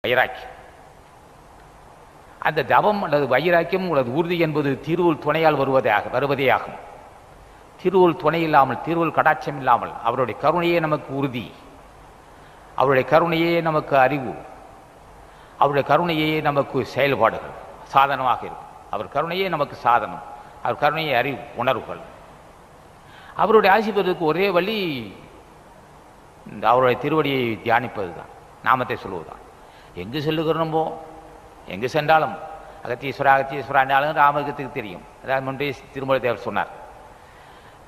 வைராக்கியம். அந்த தவம் அல்லது வைராக்கியம் அல்லது உறுதி என்பது திருவுள் துணையால் வருவதே ஆகும். திருவுள் துணை இல்லாமல், திருவுள் கடாட்சம் இல்லாமல், அவருடைய கருணையே நமக்கு உறுதி, அவருடைய கருணையே நமக்கு அறிவு, அவருடைய கருணையே நமக்கு செயல்பாடுகள் சாதனமாக இருக்கும். அவர் கருணையே நமக்கு சாதனம், அவர் கருணையே அறிவு உணர்வுகள். அவருடைய ஆசி பெறுவதற்கு ஒரே வழி இந்த அவருடைய திருவடியை தியானிப்பது தான், நாமத்தை சொல்லுவதுதான். எங்கு செல்லுகிறோமோ, எங்கு சென்றாலும் அகத்தீஸ்வரா அகத்தீஸ்வரானாலும் ராமலிங்கத்துக்கு தெரியும். அதாவது முன்பே திருமலை தேவர் சொன்னார்,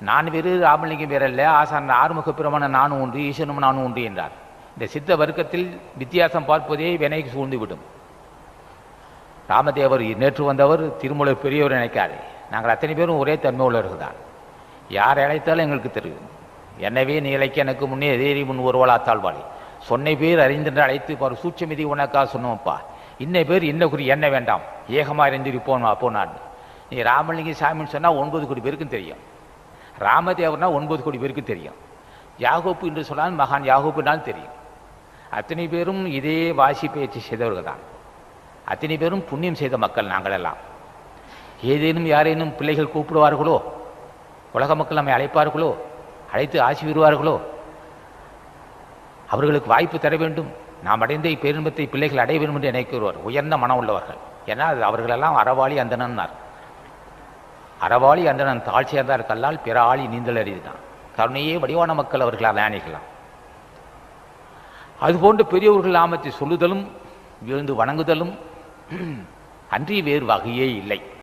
நான் வேறு ராமலிங்கம் வேறல்ல, ஆசான் ஆறுமுக பிரமண நானும் உண்டு, ஈசனும் நானும் உண்டு என்றார். இந்த சித்த வர்க்கத்தில் வித்தியாசம் பார்ப்பதே வினைக்கு சூழ்ந்துவிடும். ராமதேவர் நேற்று வந்தவர், திருமலை பெரியவர் நினைக்காதே. நாங்கள் அத்தனை பேரும் ஒரே தன்மை உள்ளவர்கள் தான். யார் அழைத்தாலும் எங்களுக்கு தெரியும். எனவே நீ இலைக்க எனக்கு முன்னே எதேறி முன் ஒருவளா தாழ்வாளி சொன்னை பேர் அறிந்தென்று அழைத்து பாரு சூட்சமிதி உனக்கா சொன்னோம்ப்பா. இன்ன பேர் இன்ன குறி என்ன வேண்டாம், ஏகமாக அறிந்திருப்போம் அப்போனான். நீ ராமலிங்க சாமின்னு சொன்னால் 9 கோடி பேருக்கும் தெரியும். ராமதேவர்னா 9 கோடி பேருக்கும் தெரியும். யாகோப்பு என்று சொன்னால் மகான் யாகோப்புனாலும் தெரியும். அத்தனை பேரும் இதே வாசி பயிற்சி செய்தவர்கள் தான். அத்தனை பேரும் புண்ணியம் செய்த மக்கள் நாங்கள் எல்லாம். ஏதேனும் யாரேனும் பிள்ளைகள் கூப்பிடுவார்களோ, உலக மக்கள் நம்மை அழைப்பார்களோ, அழைத்து ஆசி வருவார்களோ, அவர்களுக்கு வாய்ப்பு தர வேண்டும். நாம் அடைந்த இப்பேரின்பத்தை பிள்ளைகள் அடைய வேண்டும் என்று நினைக்கிறவர் உயர்ந்த மனம் உள்ளவர்கள். ஏன்னா அவர்களெல்லாம் அறவாளி அந்தணன்னார். அறவாளி அந்தணன் தாழ் சேர்ந்தார் கல்லால் பிற ஆளி நீந்தல் அறிதுதான். கருணையே வடிவான மக்கள் அவர்களால் அணிக்கலாம். அதுபோன்று பெரியவர்கள் நாமத்தை சொல்லுதலும் விழுந்து வணங்குதலும் அன்றி வேறு வகையே இல்லை.